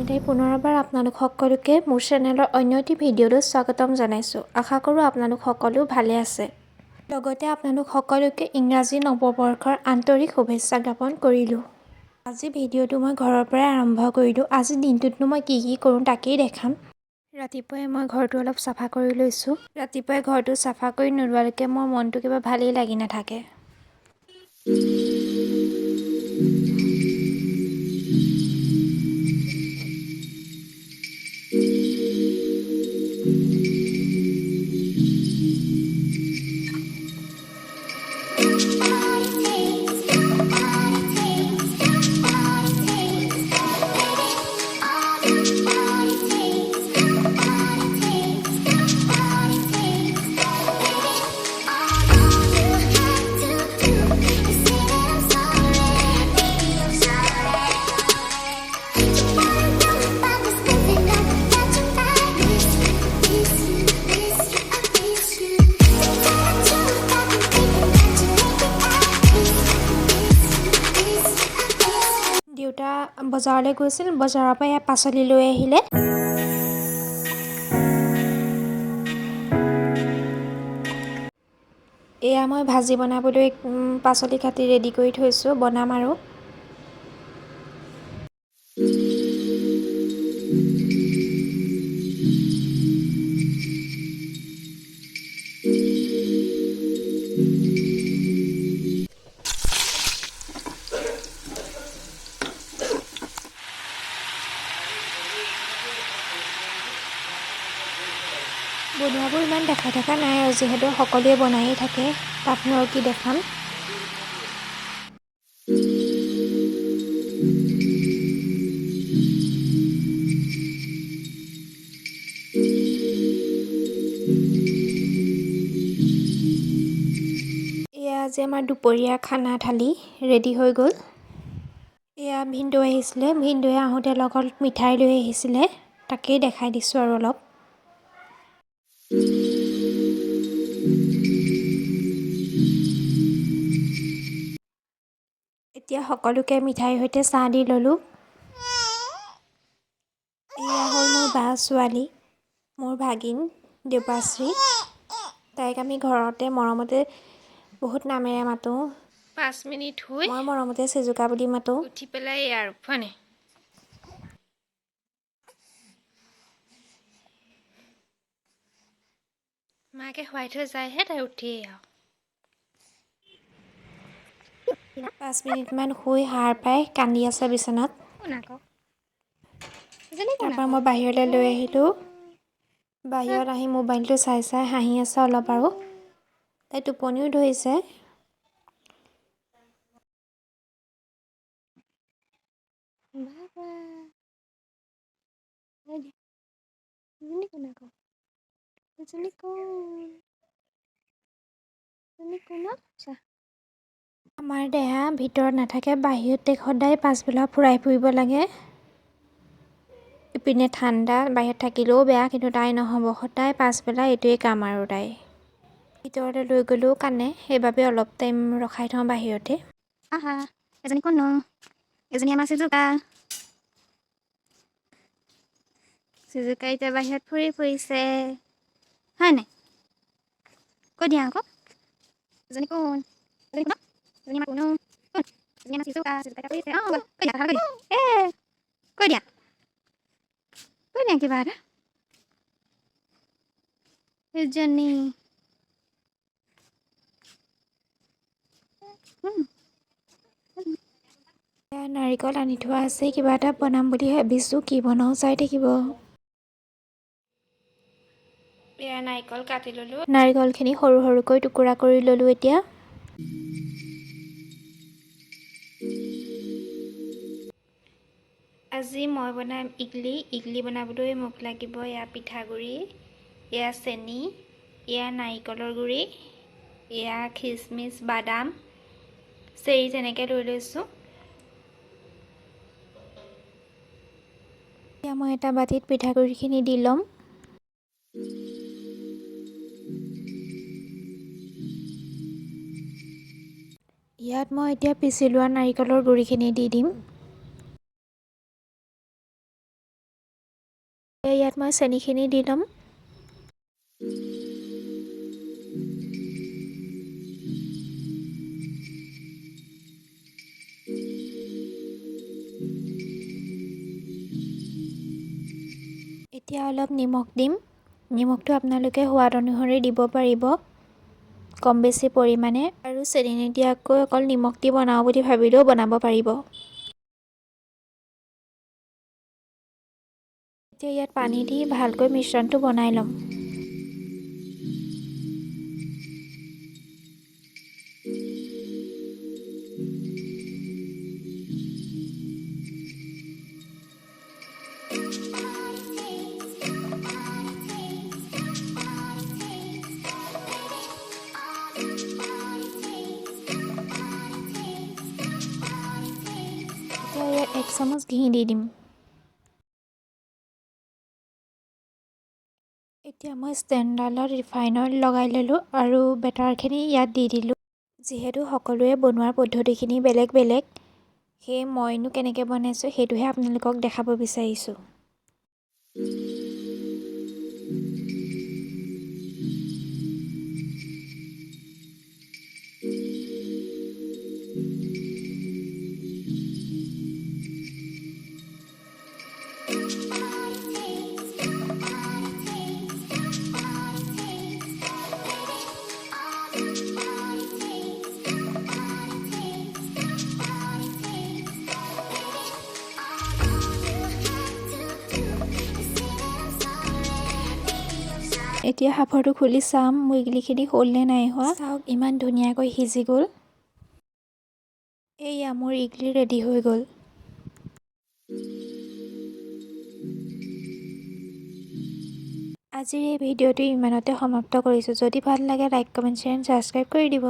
প্ৰথমতে পুনৰবাৰ আপোনালোক সকলোকে মোৰ চেনেলৰ অন্য এটি ভিডিঅ'লৈ স্বাগতম জনাইছোঁ। আশা কৰোঁ আপোনালোক সকলো ভালে আছে। লগতে আপোনালোক সকলোকে ইংৰাজী নৱবৰ্ষৰ আন্তৰিক শুভেচ্ছা জ্ঞাপন কৰিলোঁ। আজি ভিডিঅ'টো মই ঘৰৰ পৰাই আৰম্ভ কৰিলোঁ। আজি দিনটোতনো মই কি কৰোঁ তাকেই দেখাম। ৰাতিপুৱাই মই ঘৰটো অলপ চাফা কৰি লৈছোঁ। ৰাতিপুৱাই ঘৰটো চাফা কৰি নোলোৱালৈকে মোৰ মনটো কিবা ভালেই লাগি নাথাকে। দেউতা বজাৰলৈ গৈছিল, বজাৰৰ পৰা এয়া পাচলি লৈ আহিলে। এয়া মই ভাজি বনাবলৈ পাচলি কাটি ৰেডি কৰি থৈছোঁ, বনাম আৰু। বনোৱাবোৰ ইমান দেখাই থকা নাই আৰু যিহেতু সকলোৱে বনায়েই থাকে, তাতনো আৰু কি দেখাম। এয়া আজি আমাৰ দুপৰীয়া খানা থালি ৰেডি হৈ গ'ল। এয়া ভিনদেউ আহিছিলে, ভিনদেউৱে আহোঁতে লগত মিঠাই লৈ আহিছিলে, তাকেই দেখাই দিছোঁ আৰু অলপ। এতিয়া সকলোকে মিঠাইৰ সৈতে চাহ দি ল'লোঁ। এয়া হ'ল মোৰ বা ছোৱালী, মোৰ ভাগিন দেৱাশ্ৰী। তাইক আমি ঘৰতে মৰমতে বহুত নামেৰে মাতোঁ। 5 মিনিট হৈ মই মৰমতে চেজুকা বুলি মাতোঁ। উঠি পেলাই আৰু ফানে মাকে শুৱাই থৈ যায়হে তাই উঠিয়েই আৰু 5 মিনিটমান শুই সাৰ পাই কান্দি আছে বিচনাত। তাৰপৰা মই বাহিৰলৈ লৈ আহিলোঁ। বাহিৰত আহি মোবাইলটো চাই হাঁহি আছে অলপ আৰু। তাই টোপনিও ধৰিছে। আমাৰ দেহা ভিতৰত নাথাকে, বাহিৰতে সদায় পাছবেলা ফুৰাই ফুৰিব লাগে। ইপিনে ঠাণ্ডা, বাহিৰত থাকিলেও বেয়া, কিন্তু তাই নহ'ব, সদায় পাছবেলা এইটোৱেই কাম আৰু তাই। ভিতৰলৈ লৈ গ'লেও কান্দে, সেইবাবে অলপ টাইম ৰখাই থওঁ বাহিৰতে। আহা এজনী কোন এজনী আমাৰ চিজুকা এতিয়া বাহিৰত ফুৰিছে হয় নাই? কৈ দিয়া আকৌ এজনী কোন? এজনী আমাৰ কোন? এজনী আমাৰ চিজুকা ফুৰিছে। কৈ দিয়া কিবা এটা এজনী নাৰিকল আনি থোৱা আছে, কিবা এটা বনাম বুলি ভাবিছোঁ। কি বনাওঁ চাই থাকিব। এয়া নাৰিকল কাটি ল'লোঁ। নাৰিকলখিনি সৰু সৰুকৈ টুকুৰা কৰি ল'লোঁ এতিয়া। আজি মই বনাম ইডলি বনাবলৈ মোক লাগিব এয়া পিঠাগুড়ি, এয়া চেনি, এয়া নাৰিকলৰ গুড়ি, এয়া খিচমিচ, বাদাম, চেৰি তেনেকৈ লৈ লৈছোঁ। এতিয়া মই এটা বাতিত পিঠাগুড়িখিনি দি ল'ম। ইয়াত মই এতিয়া পিচি লোৱা নাৰিকলৰ গুড়িখিনি দি দিম। মই চেনিখিনি দি ল'ম। এতিয়া অলপ নিমখ দিম। নিমখটো আপোনালোকে সোৱাদ অনুসৰি দিব পাৰিব, কম বেছি পৰিমাণে, আৰু চেনি নিদিয়াকৈ অকল নিমখ দি বনাওঁ বুলি ভাবিলেও বনাব পাৰিব। এতিয়া ইয়াত পানী দি ভালকৈ মিশ্ৰণটো বনাই ল'ম। এতিয়া ইয়াত 1 চামুচ ঘি দি দিম। এতিয়া মই ষ্টেণ্ডডালত ৰিফাইন অইল লগাই ল'লোঁ আৰু বেটাৰখিনি ইয়াত দি দিলোঁ। যিহেতু সকলোৰে বনোৱাৰ পদ্ধতিখিনি বেলেগ বেলেগ, সেয়ে মইনো কেনেকৈ বনাইছোঁ সেইটোহে আপোনালোকক দেখাব বিচাৰিছোঁ। এতিয়া সাঁফৰটো খুলি চাম মুৰ্গীখিনি হ'ল নে নাই হোৱা। চাওক ইমান ধুনীয়াকৈ সিজি গ'ল। এয়া মোৰ ইডলি ৰেডি হৈ গ'ল। আজিৰ এই ভিডিঅ'টো ইমানতে সমাপ্ত কৰিছোঁ। যদি ভাল লাগে লাইক, কমেণ্ট, শ্বেয়াৰ, ছাবস্ক্ৰাইব কৰি দিব।